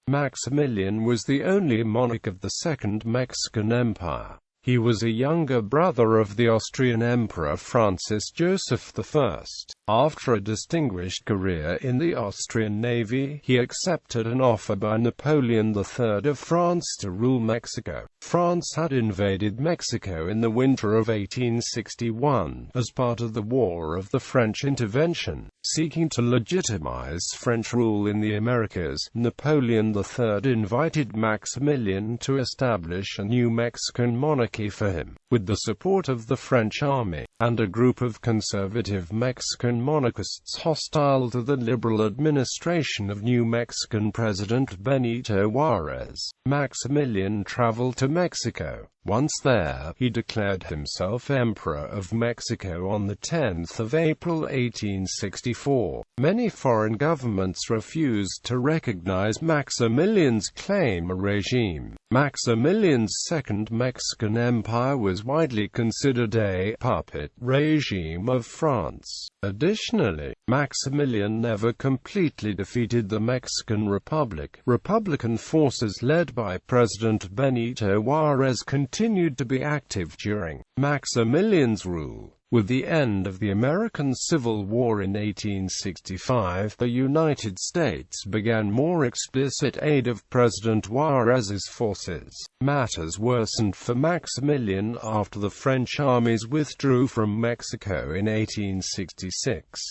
Maximilian was the only monarch of the Second Mexican Empire. He was a younger brother of the Austrian Emperor Francis Joseph I. After a distinguished career in the Austrian Navy, he accepted an offer by Napoleon III of France to rule Mexico. France had invaded Mexico in the winter of 1861, as part of the War of the French Intervention. Seeking to legitimize French rule in the Americas, Napoleon III invited Maximilian to establish a new Mexican monarchy for him. With the support of the French army, and a group of conservative Mexican monarchists hostile to the liberal administration of new Mexican President Benito Juárez, Maximilian traveled to Mexico. Once there, he declared himself Emperor of Mexico on 10 April 1864. Many foreign governments refused to recognize Maximilian's claim regime. Maximilian's Second Mexican Empire was widely considered a puppet regime of France. Additionally, Maximilian never completely defeated the Mexican Republic. Republican forces led by President Benito Juárez continued to be active during Maximilian's rule. With the end of the American Civil War in 1865, the United States began more explicit aid of President Juárez's forces. Matters worsened for Maximilian after the French armies withdrew from Mexico in 1866.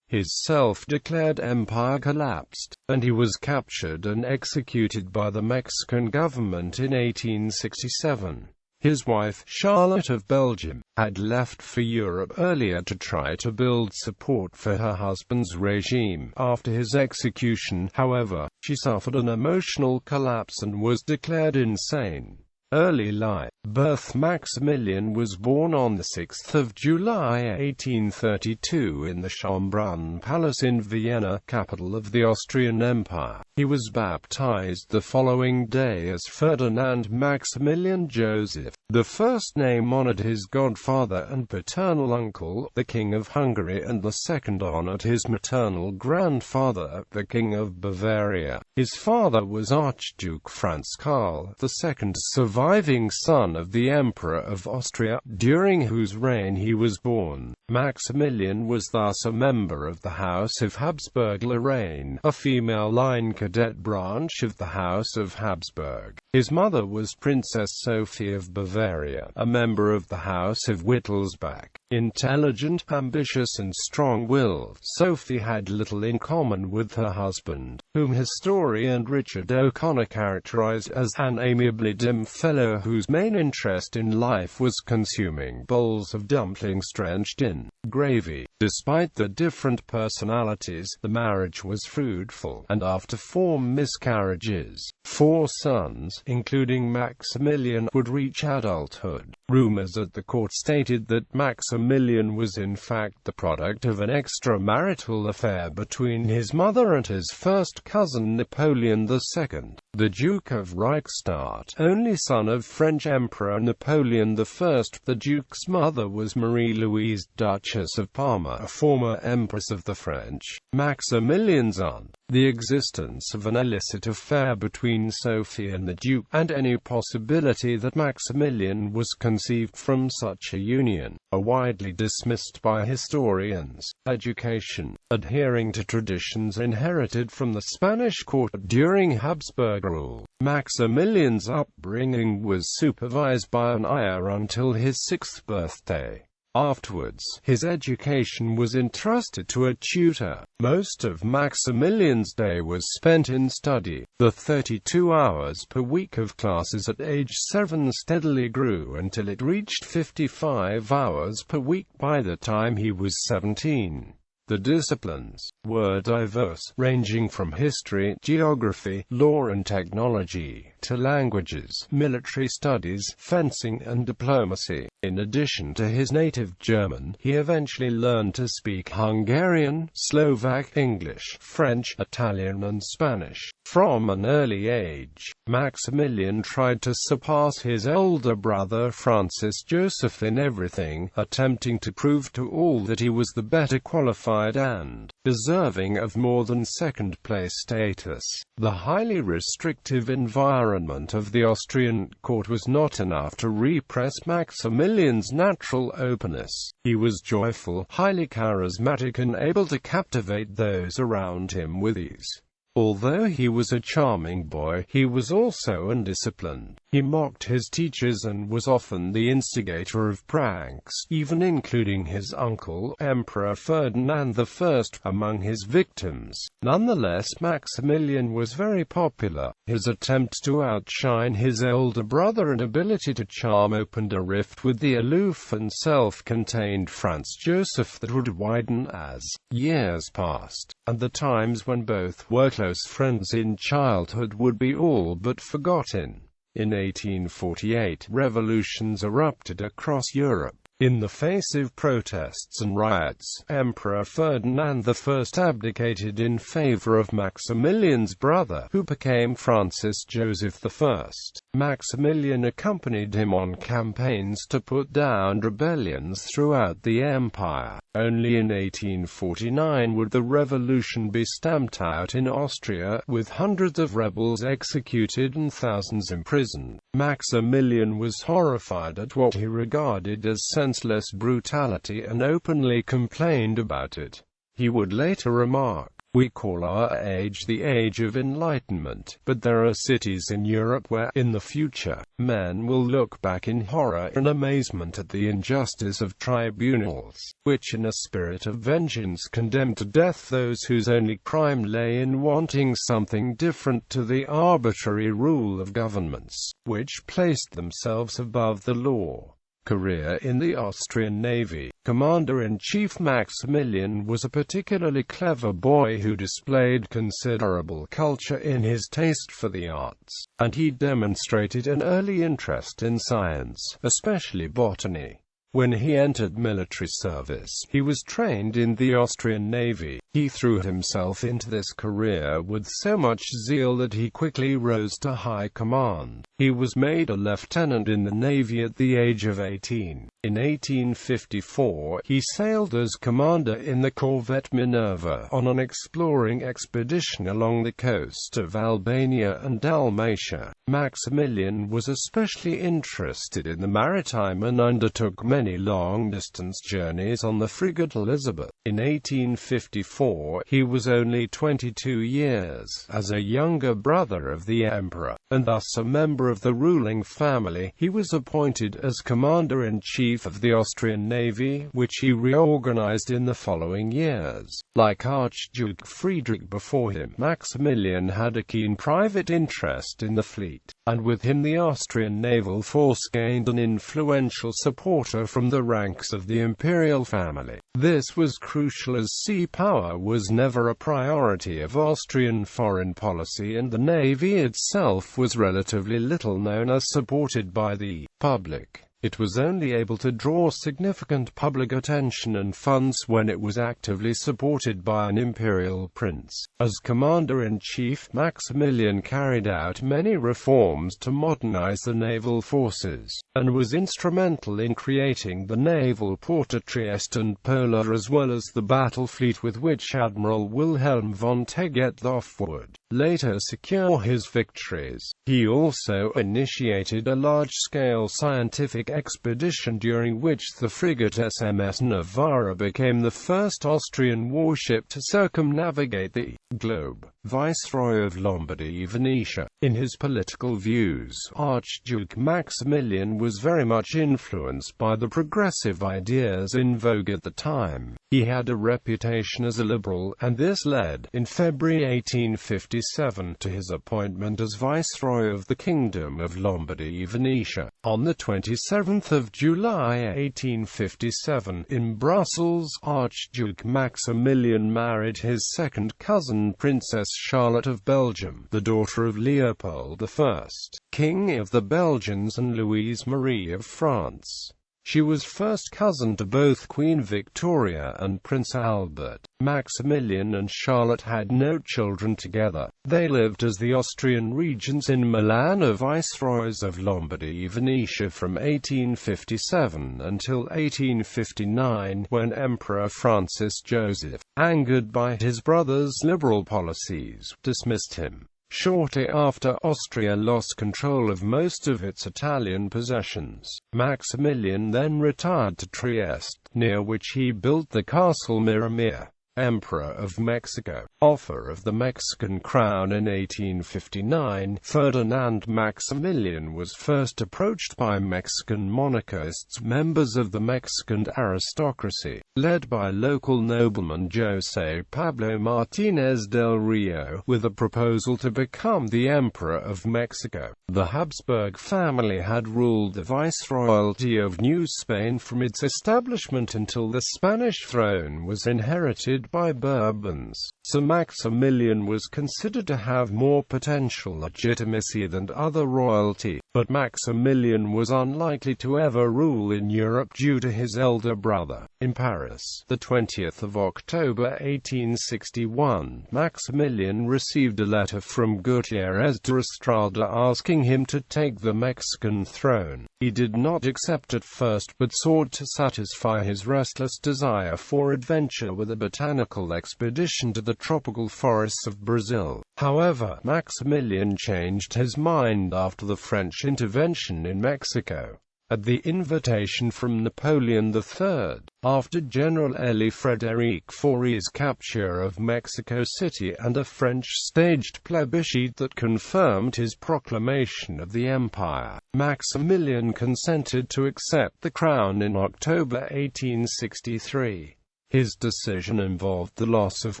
His self-declared empire collapsed, and he was captured and executed by the Mexican government in 1867. His wife, Charlotte of Belgium, had left for Europe earlier to try to build support for her husband's regime. After his execution, however, she suffered an emotional collapse and was declared insane. Early life. Birth. Maximilian was born on 6 July 1832 in the Schönbrunn Palace in Vienna, capital of the Austrian Empire. He was baptized the following day as Ferdinand Maximilian Joseph. The first name honored his godfather and paternal uncle, the King of Hungary, and the second honored his maternal grandfather, the King of Bavaria. His father was Archduke Franz Karl II, surviving son of the Emperor of Austria, during whose reign he was born. Maximilian was thus a member of the House of Habsburg-Lorraine, a female line cadet branch of the House of Habsburg. His mother was Princess Sophie of Bavaria, a member of the House of Wittelsbach. Intelligent, ambitious and strong-willed, Sophie had little in common with her husband, whom historian Richard O'Connor characterized as an amiably dim fellow whose main interest in life was consuming bowls of dumplings drenched in gravy. Despite the different personalities, the marriage was fruitful, and after 4 miscarriages, 4 sons, including Maximilian, would reach adulthood. Rumors at the court stated that Maximilian was in fact the product of an extramarital affair between his mother and his first cousin Napoleon II, the Duke of Reichstadt, only son of French Emperor Napoleon I. The Duke's mother was Marie-Louise, Duchess of Parma, a former Empress of the French. Maximilian's aunt. The existence of an illicit affair between Sophie and the Duke, and any possibility that Maximilian was conceived from such a union, are widely dismissed by historians. Education. Adhering to traditions inherited from the Spanish court during Habsburg rule, Maximilian's upbringing was supervised by an ayah until his 6th birthday. Afterwards, his education was entrusted to a tutor. Most of Maximilian's day was spent in study. The 32 hours per week of classes at age 7 steadily grew until it reached 55 hours per week by the time he was 17. The disciplines were diverse, ranging from history, geography, law and technology. back to languages, military studies, fencing and diplomacy. In addition to his native German, he eventually learned to speak Hungarian, Slovak, English, French, Italian and Spanish. From an early age, Maximilian tried to surpass his older brother Francis Joseph in everything, attempting to prove to all that he was the better qualified and deserving of more than second-place status. The highly restrictive environment of the Austrian court was not enough to repress Maximilian's natural openness. He was joyful, highly charismatic and able to captivate those around him with ease. Although he was a charming boy, he was also undisciplined. He mocked his teachers and was often the instigator of pranks, even including his uncle, Emperor Ferdinand I, among his victims. Nonetheless, Maximilian was very popular. His attempt to outshine his older brother and ability to charm opened a rift with the aloof and self-contained Franz Joseph that would widen as years passed, and the times when both were close friends in childhood would be all but forgotten. In 1848, revolutions erupted across Europe. In the face of protests and riots, Emperor Ferdinand I abdicated in favor of Maximilian's brother, who became Francis Joseph I. Maximilian accompanied him on campaigns to put down rebellions throughout the empire. Only in 1849 would the revolution be stamped out in Austria, with hundreds of rebels executed and thousands imprisoned. Maximilian was horrified at what he regarded as senseless brutality and openly complained about it. He would later remark, "We call our age the Age of Enlightenment, but there are cities in Europe where, in the future, men will look back in horror and amazement at the injustice of tribunals, which in a spirit of vengeance condemn to death those whose only crime lay in wanting something different to the arbitrary rule of governments, which placed themselves above the law." Career in the Austrian Navy. Commander-in-Chief Maximilian was a particularly clever boy who displayed considerable culture in his taste for the arts, and he demonstrated an early interest in science, especially botany. When he entered military service, he was trained in the Austrian Navy. He threw himself into this career with so much zeal that he quickly rose to high command. He was made a lieutenant in the Navy at the age of 18. In 1854, he sailed as commander in the corvette Minerva on an exploring expedition along the coast of Albania and Dalmatia. Maximilian was especially interested in the maritime and undertook many long-distance journeys on the frigate Elizabeth. In 1854, he was only 22 years. As a younger brother of the emperor, and thus a member of the ruling family, he was appointed as commander-in-chief of the Austrian Navy, which he reorganized in the following years. Like Archduke Friedrich before him, Maximilian had a keen private interest in the fleet, and with him the Austrian naval force gained an influential supporter from the ranks of the imperial family. This was crucial as sea power was never a priority of Austrian foreign policy, and the navy itself was relatively little known as supported by the public. It was only able to draw significant public attention and funds when it was actively supported by an imperial prince. As commander-in-chief, Maximilian carried out many reforms to modernize the naval forces, and was instrumental in creating the naval port at Trieste and Pola as well as the battle fleet with which Admiral Wilhelm von Tegetthoff would later secure his victories. He also initiated a large-scale scientific expedition during which the frigate SMS Novara became the first Austrian warship to circumnavigate the globe. Viceroy of Lombardy, Venetia. In his political views, Archduke Maximilian was very much influenced by the progressive ideas in vogue at the time. He had a reputation as a liberal, and this led, in February 1857, to his appointment as Viceroy of the Kingdom of Lombardy, Venetia. On the 27th 7th of July 1857, in Brussels, Archduke Maximilian married his second cousin Princess Charlotte of Belgium, the daughter of Leopold I, King of the Belgians, and Louise Marie of France. She was first cousin to both Queen Victoria and Prince Albert. Maximilian and Charlotte had no children together. They lived as the Austrian regents in Milan or viceroys of Lombardy, Venetia from 1857 until 1859, when Emperor Francis Joseph, angered by his brother's liberal policies, dismissed him. Shortly after, Austria lost control of most of its Italian possessions. Maximilian then retired to Trieste, near which he built the castle Miramir. Emperor of Mexico, offer of the Mexican crown in 1859, Ferdinand Maximilian was first approached by Mexican monarchists, members of the Mexican aristocracy, led by local nobleman José Pablo Martínez del Rio, with a proposal to become the Emperor of Mexico. The Habsburg family had ruled the Viceroyalty of New Spain from its establishment until the Spanish throne was inherited by Bourbons, so Maximilian was considered to have more potential legitimacy than other royalty, but Maximilian was unlikely to ever rule in Europe due to his elder brother. In Paris, the 20th of October 1861, Maximilian received a letter from Gutiérrez de Estrada asking him to take the Mexican throne. He did not accept at first, but sought to satisfy his restless desire for adventure with a botanical expedition to the tropical forests of Brazil. However, Maximilian changed his mind after the French intervention in Mexico. At the invitation from Napoleon III, after General Élie-Frédéric Faury's capture of Mexico City and a French-staged plebiscite that confirmed his proclamation of the empire, Maximilian consented to accept the crown in October 1863. His decision involved the loss of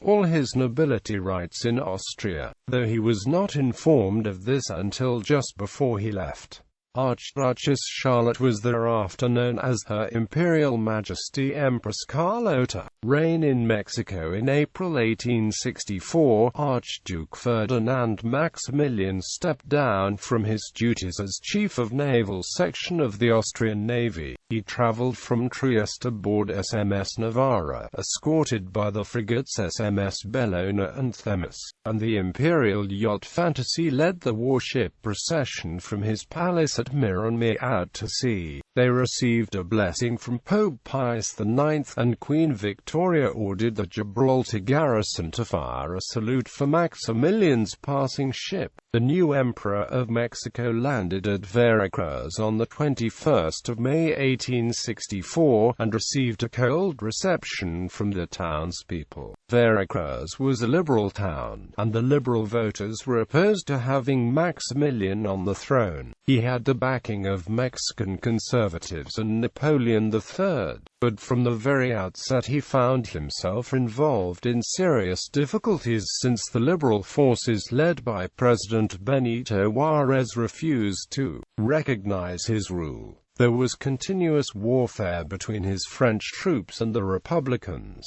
all his nobility rights in Austria, though he was not informed of this until just before he left. Archduchess Charlotte was thereafter known as Her Imperial Majesty Empress Carlota. Reign in Mexico. In April 1864, Archduke Ferdinand Maximilian stepped down from his duties as Chief of Naval Section of the Austrian Navy. He traveled from Trieste aboard SMS Navarra, escorted by the frigates SMS Bellona and Themis, and the Imperial yacht Fantasy led the warship procession from his palace at Miramir out to sea. They received a blessing from Pope Pius IX, and Queen Victoria ordered the Gibraltar garrison to fire a salute for Maximilian's passing ship. The new Emperor of Mexico landed at Veracruz on the 21st of May 1864, and received a cold reception from the townspeople. Veracruz was a liberal town, and the liberal voters were opposed to having Maximilian on the throne. He had the backing of Mexican conservatives and Napoleon III, but from the very outset he found himself involved in serious difficulties since the liberal forces led by President Benito Juárez refused to recognize his rule. There was continuous warfare between his French troops and the Republicans.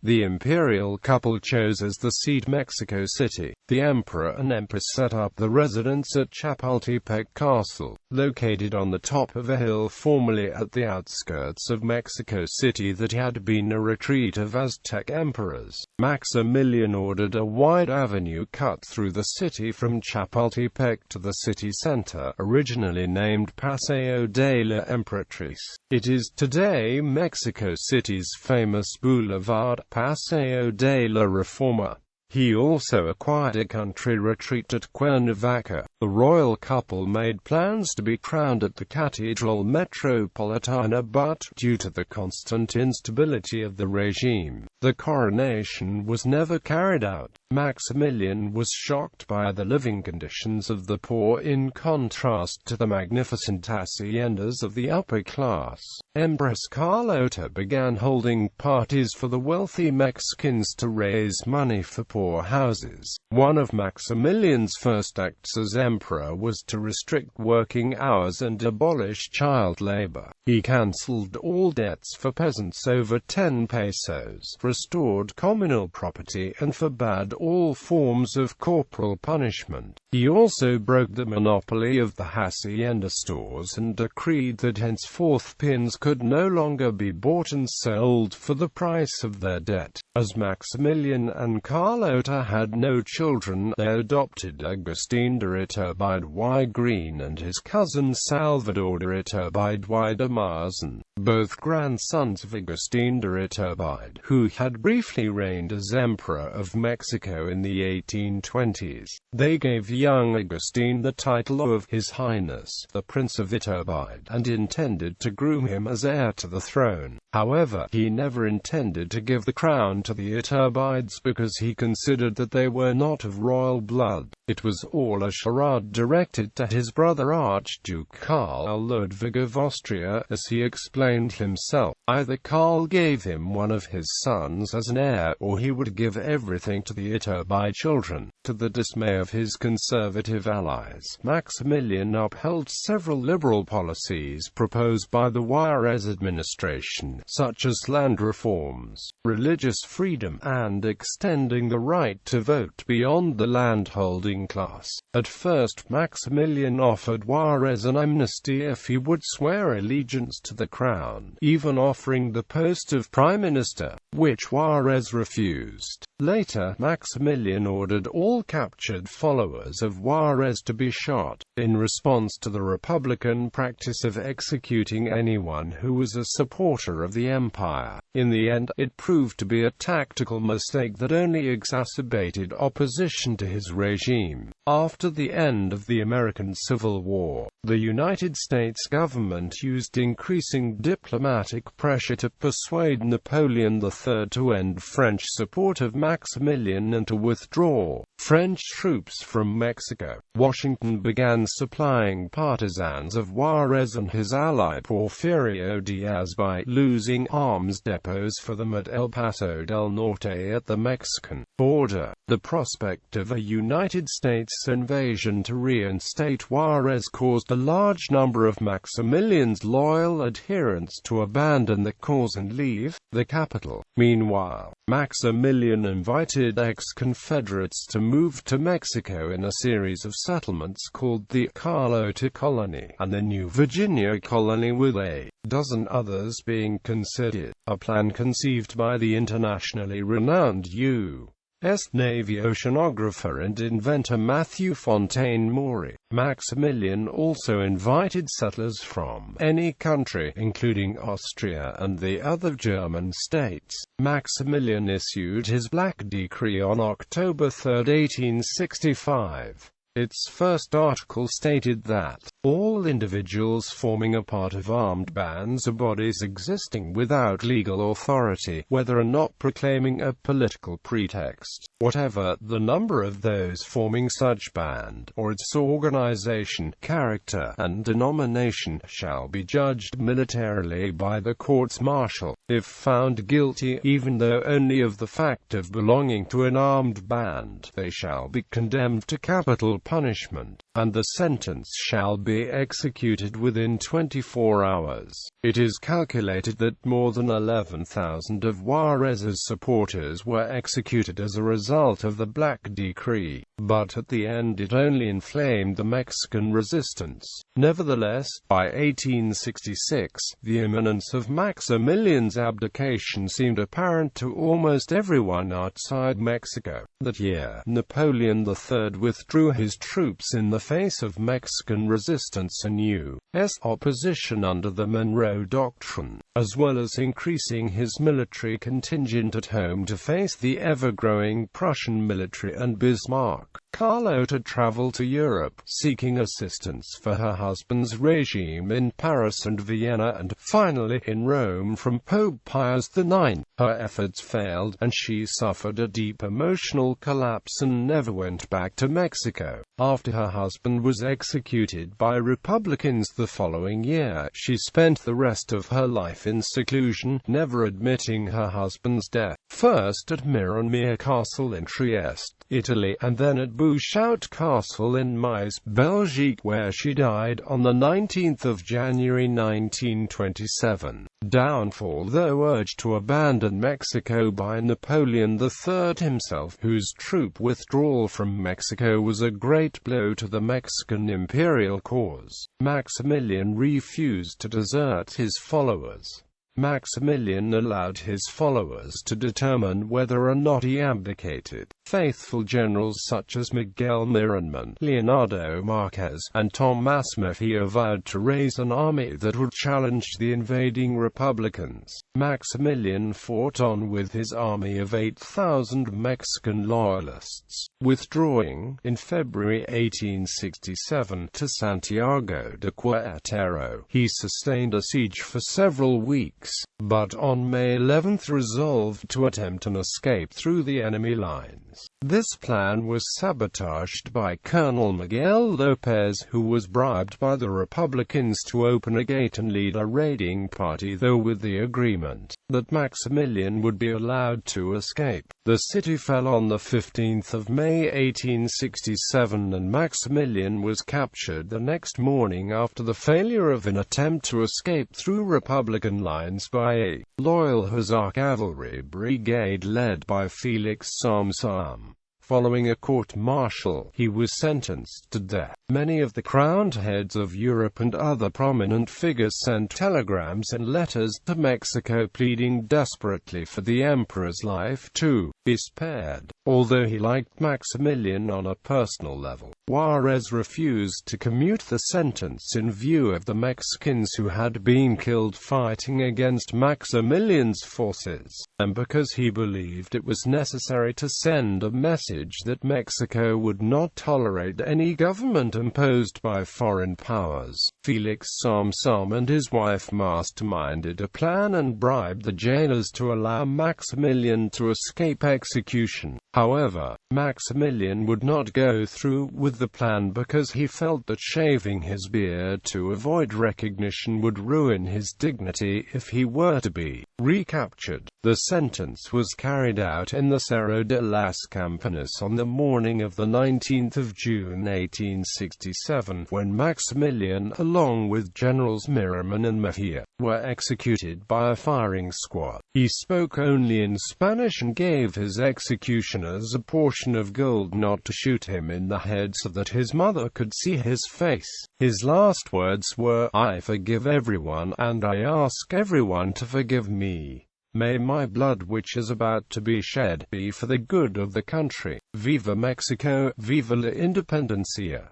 The imperial couple chose as the seat Mexico City. The emperor and empress set up the residence at Chapultepec Castle, located on the top of a hill formerly at the outskirts of Mexico City that had been a retreat of Aztec emperors. Maximilian ordered a wide avenue cut through the city from Chapultepec to the city center, originally named Paseo de la Emperatriz. It is today Mexico City's famous boulevard, Paseo de la Reforma. He also acquired a country retreat at Cuernavaca. The royal couple made plans to be crowned at the Cathedral Metropolitana, but, due to the constant instability of the regime, the coronation was never carried out. Maximilian was shocked by the living conditions of the poor in contrast to the magnificent haciendas of the upper class. Empress Carlota began holding parties for the wealthy Mexicans to raise money for poor four houses. One of Maximilian's first acts as emperor was to restrict working hours and abolish child labor. He cancelled all debts for peasants over 10 pesos, restored communal property, and forbade all forms of corporal punishment. He also broke the monopoly of the hacienda stores and decreed that henceforth pins could no longer be bought and sold for the price of their debt. As Maximilian and Carlota had no children, they adopted Agustin de Iturbide y Green and his cousin Salvador de Iturbide y Damarzen, both grandsons of Agustin de Iturbide, who had briefly reigned as Emperor of Mexico in the 1820s. They gave young Agustin the title of His Highness, the Prince of Iturbide, and intended to groom him as heir to the throne. However, he never intended to give the crown to the Iturbides because he considered that they were not of royal blood. It was all a charade directed to his brother Archduke Karl Ludwig of Austria, as he explained himself. Either Karl gave him one of his sons as an heir, or he would give everything to the Iturbide children. To the dismay of his conservative allies, Maximilian upheld several liberal policies proposed by the Juarez administration, such as land reforms, religious freedom, and extending the right to vote beyond the landholding class. At first, Maximilian offered Juarez an amnesty if he would swear allegiance to the crown, even offering the post of prime minister, which Juarez refused. Later, Maximilian ordered all captured followers of Juarez to be shot, in response to the Republican practice of executing anyone who was a supporter of the empire. In the end, it proved to be a tactical mistake that only exacerbated opposition to his regime. After the end of the American Civil War, the United States government used increasing diplomatic pressure to persuade Napoleon III to end French support of Maximilian and to withdraw French troops from Mexico. Washington began supplying partisans of Juarez and his ally Porfirio Diaz by losing arms depots for them at El Paso del Norte at the Mexican border. The prospect of a United States invasion to reinstate Juarez caused a large number of Maximilian's loyal adherents to abandon the cause and leave the capital. Meanwhile, Maximilian invited ex-Confederates to move to Mexico in a series of settlements called the Carlota Colony and the New Virginia Colony, with a dozen others being considered. A plan conceived by the internationally renowned U.S. Navy oceanographer and inventor Matthew Fontaine Maury. Maximilian also invited settlers from any country, including Austria and the other German states. Maximilian issued his Black Decree on October 3, 1865. Its first article stated that all individuals forming a part of armed bands or bodies existing without legal authority, whether or not proclaiming a political pretext, whatever the number of those forming such band, or its organization, character, and denomination, shall be judged militarily by the courts-martial. If found guilty, even though only of the fact of belonging to an armed band, they shall be condemned to capital punishment, and the sentence shall be executed within 24 hours. It is calculated that more than 11,000 of Juarez's supporters were executed as a result of the Black Decree, but at the end it only inflamed the Mexican resistance. Nevertheless, by 1866, the imminence of Maximilian's abdication seemed apparent to almost everyone outside Mexico. That year, Napoleon III withdrew his troops in the face of Mexican resistance and U.S. opposition under the Monroe Doctrine, as well as increasing his military contingent at home to face the ever-growing Prussian military and Bismarck. Carlota traveled to Europe, seeking assistance for her husband's regime in Paris and Vienna and, finally, in Rome from Pope Pius IX. Her efforts failed, and she suffered a deep emotional collapse and never went back to Mexico. After her husband was executed by Republicans the following year, she spent the rest of her life in seclusion, never admitting her husband's death, first at Miromir Castle in Trieste, Italy, and then at Bouchout Castle in Mayes, Belgique, where she died on the 19th of January 1927. Downfall. Though urged to abandon Mexico by Napoleon III himself, whose troop withdrawal from Mexico was a great blow to the Mexican imperial cause, Maximilian refused to desert his followers. Maximilian allowed his followers to determine whether or not he abdicated. Faithful generals such as Miguel Miramon, Leonardo Marquez, and Tomás Mejía vowed to raise an army that would challenge the invading Republicans. Maximilian fought on with his army of 8,000 Mexican loyalists, withdrawing, in February 1867, to Santiago de Querétaro. He sustained a siege for several weeks, but on May 11 resolved to attempt an escape through the enemy lines. This plan was sabotaged by Colonel Miguel López, who was bribed by the Republicans to open a gate and lead a raiding party, though with the agreement that Maximilian would be allowed to escape. The city fell on the 15th of May 1867, and Maximilian was captured the next morning after the failure of an attempt to escape through Republican lines by a loyal Hussar cavalry brigade led by Félix Salm-Salm. Following a court-martial, he was sentenced to death. Many of the crowned heads of Europe and other prominent figures sent telegrams and letters to Mexico pleading desperately for the emperor's life to be spared. Although he liked Maximilian on a personal level, Juárez refused to commute the sentence in view of the Mexicans who had been killed fighting against Maximilian's forces, and because he believed it was necessary to send a message that Mexico would not tolerate any government imposed by foreign powers. Félix Salm-Salm and his wife masterminded a plan and bribed the jailers to allow Maximilian to escape execution. However, Maximilian would not go through with the plan because he felt that shaving his beard to avoid recognition would ruin his dignity if he were to be recaptured. The sentence was carried out in the Cerro de las Campanas on the morning of the 19th of June 1867, when Maximilian, along with Generals Miramon and Mejía, were executed by a firing squad. He spoke only in Spanish and gave his executioners a portion of gold not to shoot him in the head so that his mother could see his face. His last words were, "I forgive everyone, and I ask everyone to forgive me. May my blood which is about to be shed be for the good of the country. Viva Mexico, viva la independencia."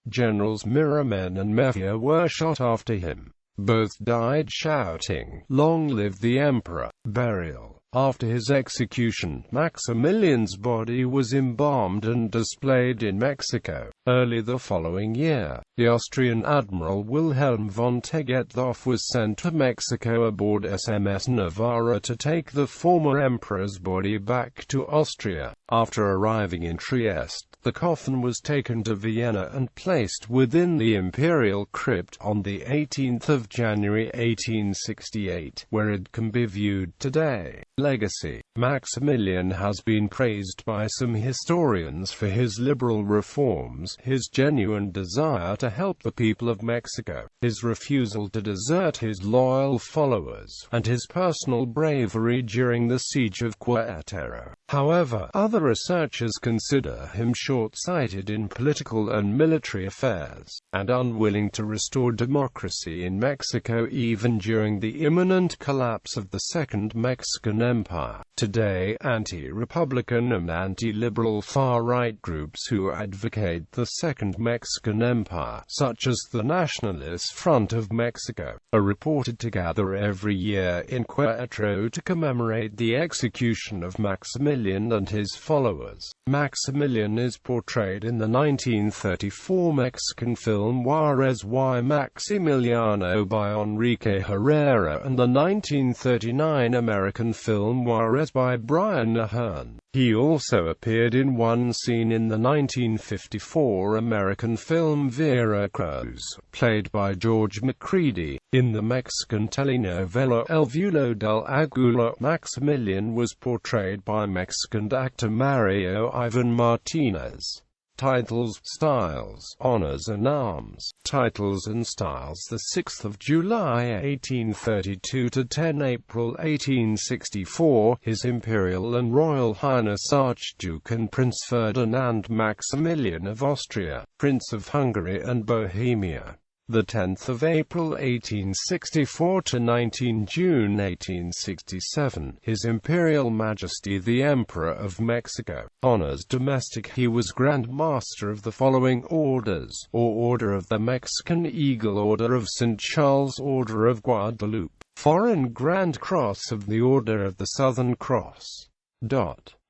Generals Miramon and Mejía were shot after him. Both died shouting, "Long live the Emperor!" Burial. After his execution, Maximilian's body was embalmed and displayed in Mexico. Early the following year, the Austrian Admiral Wilhelm von Tegethoff was sent to Mexico aboard SMS Navarra to take the former emperor's body back to Austria. After arriving in Trieste, the coffin was taken to Vienna and placed within the imperial crypt on the 18th of January 1868, where it can be viewed today. Legacy. Maximilian has been praised by some historians for his liberal reforms, his genuine desire to help the people of Mexico, his refusal to desert his loyal followers, and his personal bravery during the siege of Querétaro. However, other researchers consider him short-sighted in political and military affairs, and unwilling to restore democracy in Mexico even during the imminent collapse of the Second Mexican Empire. Today, anti-republican and anti-liberal far-right groups who advocate the Second Mexican Empire, such as the Nationalist Front of Mexico, are reported to gather every year in Querétaro to commemorate the execution of Maximilian and his followers. Maximilian is portrayed in the 1934 Mexican film Juárez y Maximiliano by Enrique Herrera and the 1939 American film Juárez by Brian Ahern. He also appeared in one scene in the 1954 American film Veracruz, played by George Macready. In the Mexican telenovela El Vuelo del Aguila, Maximilian was portrayed by Mexican actor Mario Ivan Martinez. Titles, styles, honors and arms. Titles and styles: 6 July 1832 to 10 April 1864, His Imperial and Royal Highness Archduke and Prince Ferdinand Maximilian of Austria, Prince of Hungary and Bohemia. 10 April 1864 to 19 June 1867, His Imperial Majesty the Emperor of Mexico. Honors: domestic. He was Grand Master of the following orders, or Order of the Mexican Eagle, Order of St. Charles, Order of Guadalupe. Foreign: Grand Cross of the Order of the Southern Cross.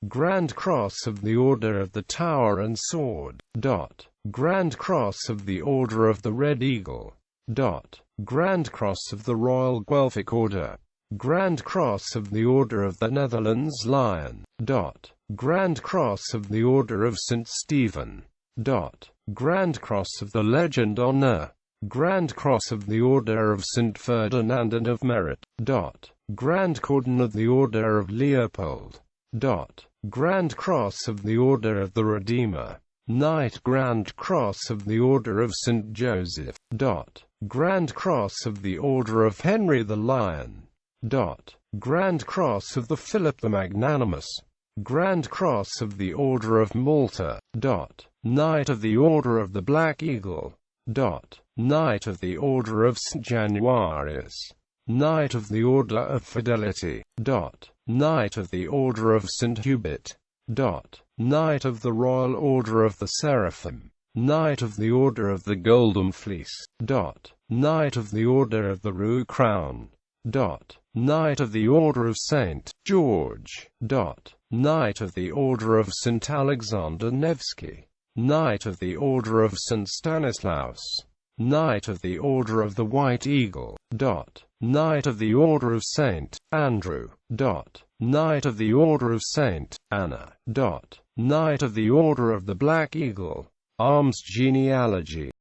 Grand Cross of the Order of the Tower and Sword. Grand Cross of the Order of the Red Eagle. Grand Cross of the Royal Guelphic Order. Grand Cross of the Order of the Netherlands Lion. Grand Cross of the Order of St. Stephen. Grand Cross of the Legend Honor. Grand Cross of the Order of St. Ferdinand and of Merit. Grand Cordon of the Order of Leopold. Grand Cross of the Order of the Redeemer. Knight. Grand Cross of the Order of St. Joseph. Grand Cross of the Order of Henry the Lion. Grand Cross of the Philip the Magnanimous. Grand Cross of the Order of Malta. Knight of the Order of the Black Eagle. Knight of the Order of St. Januarius. Knight of the Order of Fidelity. Knight of the Order of St. Hubert. Knight of the Royal Order of the Seraphim. Knight of the Order of the Golden Fleece. Knight of the Order of the Rue Crown. Knight of the Order of St. George. Knight of the Order of St. Alexander Nevsky. Knight of the Order of St. Stanislaus. Knight of the Order of the White Eagle. Knight of the Order of St. Andrew. Knight of the Order of St. Anna. Knight of the Order of the Black Eagle. Arms genealogy.